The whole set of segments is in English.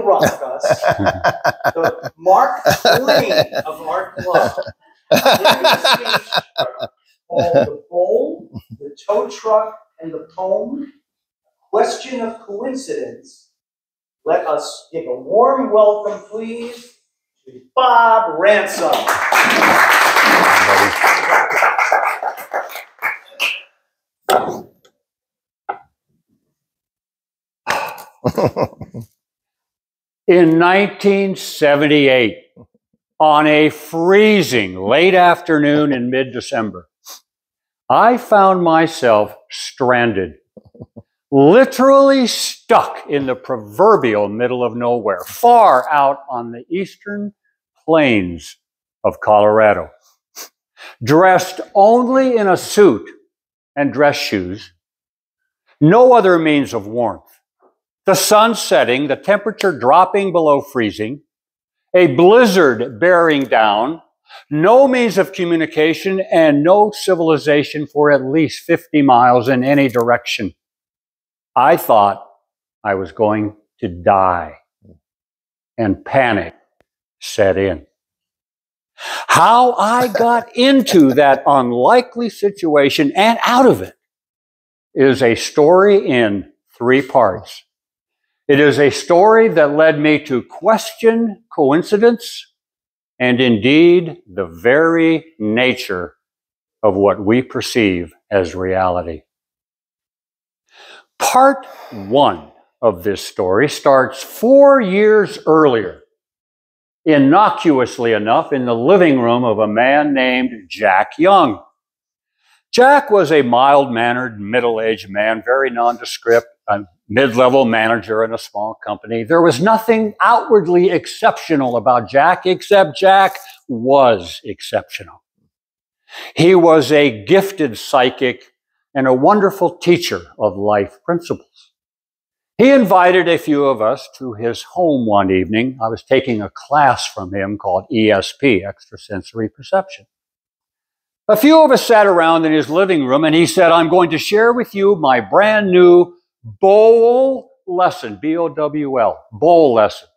rock us, the Mark Twain of our club, giving a speech called The Bowl, the Tow Truck, and the Poem, Question of Coincidence. Let us give a warm welcome, please, to Bob Ransom. In 1978, on a freezing late afternoon in mid-December, I found myself stranded, literally stuck in the proverbial middle of nowhere, far out on the eastern plains of Colorado, dressed only in a suit and dress shoes, no other means of warmth. The sun setting, the temperature dropping below freezing, a blizzard bearing down, no means of communication, and no civilization for at least 50 miles in any direction. I thought I was going to die, and panic set in. How I got into that unlikely situation and out of it is a story in 3 parts. It is a story that led me to question coincidence and indeed the very nature of what we perceive as reality. Part 1 of this story starts 4 years earlier, innocuously enough, in the living room of a man named Jack Young. Jack was a mild-mannered, middle-aged man, very nondescript, a mid-level manager in a small company. There was nothing outwardly exceptional about Jack, except Jack was exceptional. He was a gifted psychic and a wonderful teacher of life principles. He invited a few of us to his home one evening. I was taking a class from him called ESP, Extrasensory Perception. A few of us sat around in his living room, and he said, I'm going to share with you my brand new Bowl lesson, B-O-W-L, Bowl lesson.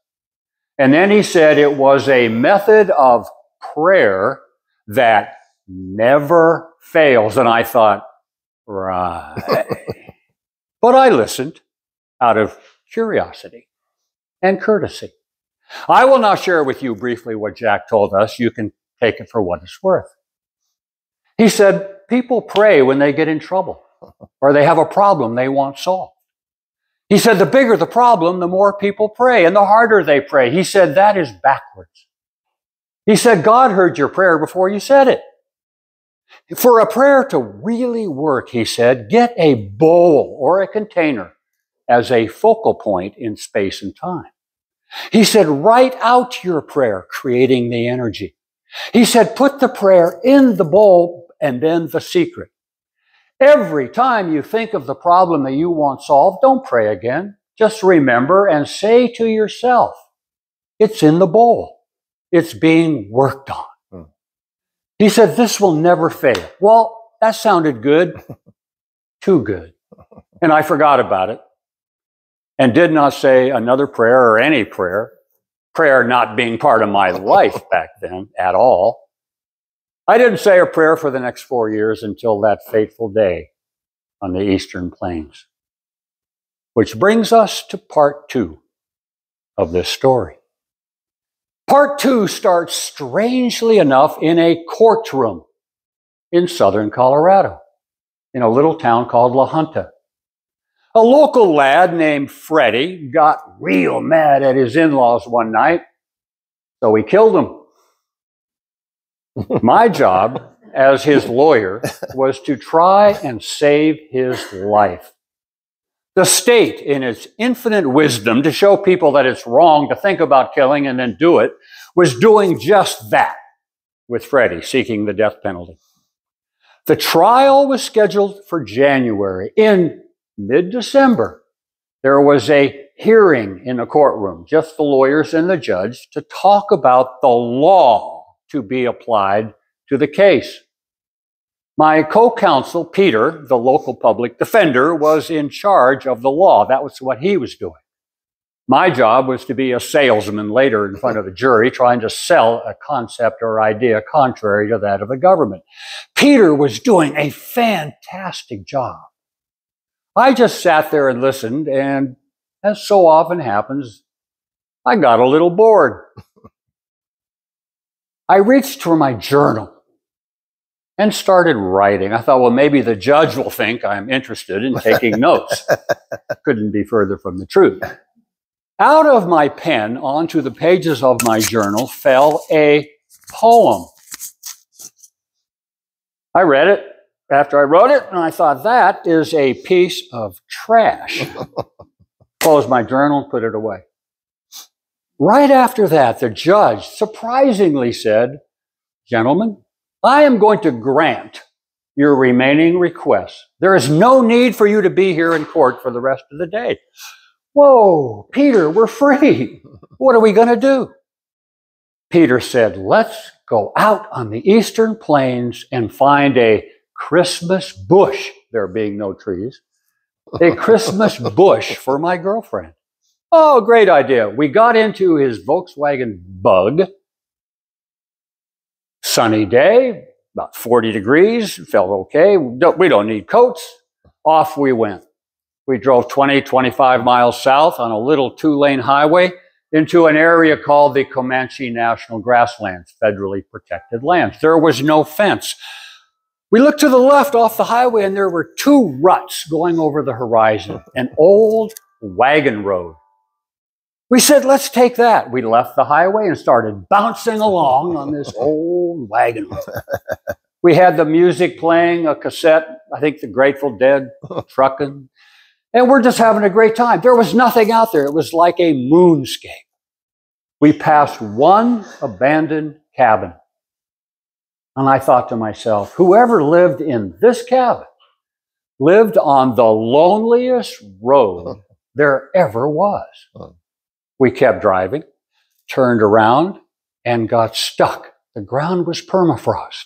And then he said it was a method of prayer that never fails. And I thought, right. But I listened out of curiosity and courtesy. I will now share with you briefly what Jack told us. You can take it for what it's worth. He said, people pray when they get in trouble or they have a problem they want solved. He said, the bigger the problem, the more people pray and the harder they pray. He said, that is backwards. He said, God heard your prayer before you said it. For a prayer to really work, he said, get a bowl or a container as a focal point in space and time. He said, write out your prayer, creating the energy. He said, put the prayer in the bowl and then the secret. Every time you think of the problem that you want solved, don't pray again. Just remember and say to yourself, it's in the bowl. It's being worked on. He said, this will never fail. Well, that sounded good, too good. And I forgot about it and did not say another prayer or any prayer not being part of my life back then at all. I didn't say a prayer for the next 4 years until that fateful day on the Eastern Plains. Which brings us to part 2 of this story. Part 2 starts, strangely enough, in a courtroom in southern Colorado, in a little town called La Junta. A local lad named Freddie got real mad at his in-laws one night, so he killed them. My job as his lawyer was to try and save his life. The state, in its infinite wisdom, to show people that it's wrong to think about killing and then do it, was doing just that with Freddie, seeking the death penalty. The trial was scheduled for January. In mid-December, there was a hearing in the courtroom, just the lawyers and the judge, to talk about the law to be applied to the case. My co-counsel, Peter, the local public defender, was in charge of the law. That was what he was doing. My job was to be a salesman later in front of a jury trying to sell a concept or idea contrary to that of the government. Peter was doing a fantastic job. I just sat there and listened, and as so often happens, I got a little bored. I reached for my journal and started writing. I thought, well, maybe the judge will think I'm interested in taking notes. Couldn't be further from the truth. Out of my pen onto the pages of my journal fell a poem. I read it after I wrote it, and I thought, that is a piece of trash. Closed my journal and put it away. Right after that, the judge surprisingly said, "Gentlemen, I am going to grant your remaining requests. There is no need for you to be here in court for the rest of the day." Whoa, Peter, we're free. What are we going to do? Peter said, "Let's go out on the eastern plains and find a Christmas bush," there being no trees, "a Christmas bush for my girlfriend." Oh, great idea. We got into his Volkswagen Bug. Sunny day, about 40 degrees, felt okay. We don't need coats. Off we went. We drove 20, 25 miles south on a little 2-lane highway into an area called the Comanche National Grasslands, federally protected lands. There was no fence. We looked to the left off the highway, and there were 2 ruts going over the horizon, an old wagon road. We said, let's take that. We left the highway and started bouncing along on this old wagon road. We had the music playing, a cassette, I think the Grateful Dead, trucking. And we're just having a great time. There was nothing out there. It was like a moonscape. We passed one abandoned cabin. And I thought to myself, whoever lived in this cabin lived on the loneliest road there ever was. We kept driving, turned around, and got stuck. The ground was permafrost.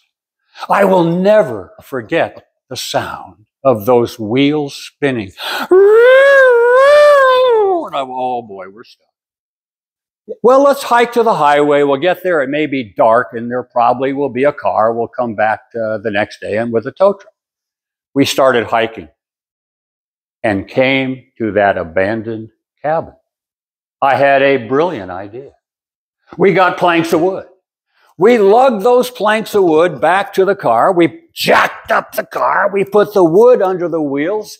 I will never forget the sound of those wheels spinning. Oh boy, we're stuck. Well, let's hike to the highway. We'll get there. It may be dark, and there probably will be a car. We'll come back the next day and with a tow truck. We started hiking and came to that abandoned cabin. I had a brilliant idea. We got planks of wood. We lugged those planks of wood back to the car. We jacked up the car. We put the wood under the wheels.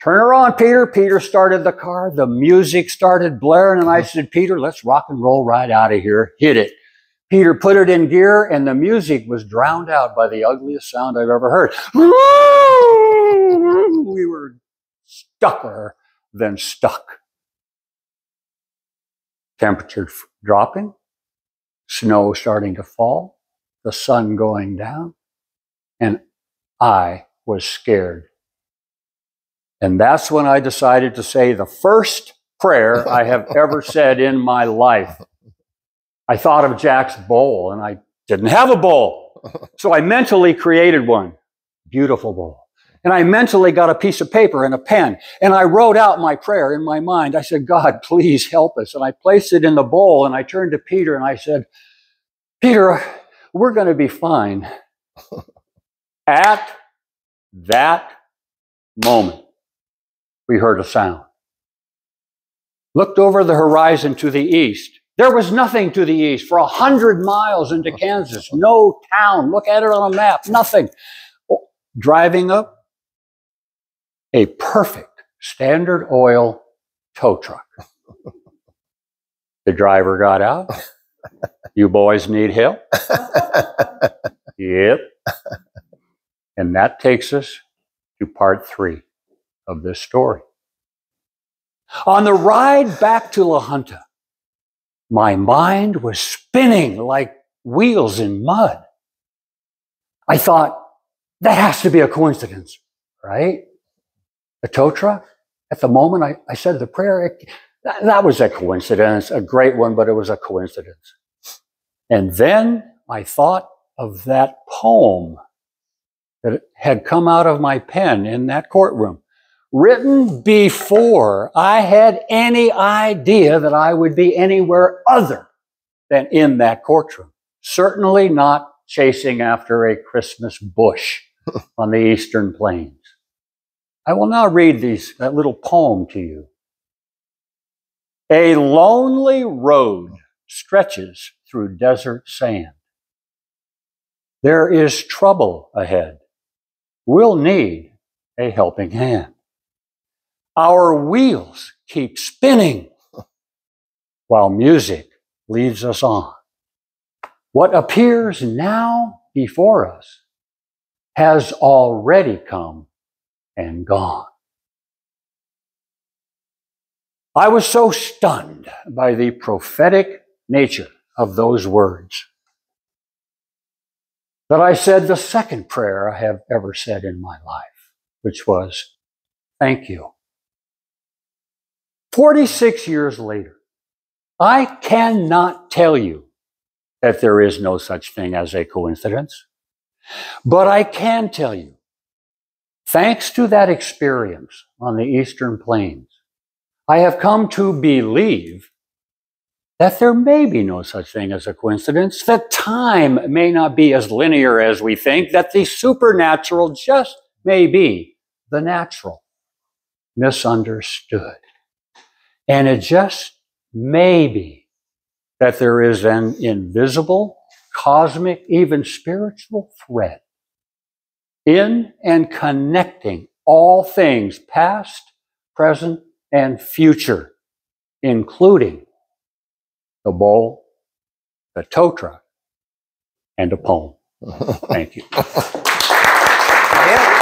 Turn her on, Peter. Peter started the car. The music started blaring, and I said, Peter, let's rock and roll right out of here. Hit it. Peter put it in gear, and the music was drowned out by the ugliest sound I've ever heard. We were stucker than stuck. Temperature dropping, snow starting to fall, the sun going down, and I was scared. And that's when I decided to say the first prayer I have ever said in my life. I thought of Jack's bowl, and I didn't have a bowl. So I mentally created one. Beautiful bowl. And I mentally got a piece of paper and a pen, and I wrote out my prayer in my mind. I said, God, please help us. And I placed it in the bowl, and I turned to Peter, and I said, Peter, we're going to be fine. At that moment, we heard a sound. Looked over the horizon to the east. There was nothing to the east for 100 miles into Kansas. No town. Look at it on a map. Nothing. Driving up, a perfect Standard Oil tow truck. The driver got out. You boys need help? Yep. And that takes us to part 3 of this story. On the ride back to La Junta, my mind was spinning like wheels in mud. I thought, that has to be a coincidence, right? A tow truck? At the moment I said the prayer, that was a coincidence, a great one, but it was a coincidence. And then I thought of that poem that had come out of my pen in that courtroom. written before I had any idea that I would be anywhere other than in that courtroom. Certainly not chasing after a Christmas bush on the Eastern Plains. I will now read that little poem to you. A lonely road stretches through desert sand. There is trouble ahead. We'll need a helping hand. Our wheels keep spinning while music leads us on. What appears now before us has already come and gone. I was so stunned by the prophetic nature of those words that I said the second prayer I have ever said in my life, which was, thank you. 46 years later, I cannot tell you that there is no such thing as a coincidence, but I can tell you, thanks to that experience on the Eastern Plains, I have come to believe that there may be no such thing as a coincidence, that time may not be as linear as we think, that the supernatural just may be the natural misunderstood. And it just may be that there is an invisible, cosmic, even spiritual thread in and connecting all things past, present, and future, including the bowl, the tow truck, and a poem. Thank you. Yeah.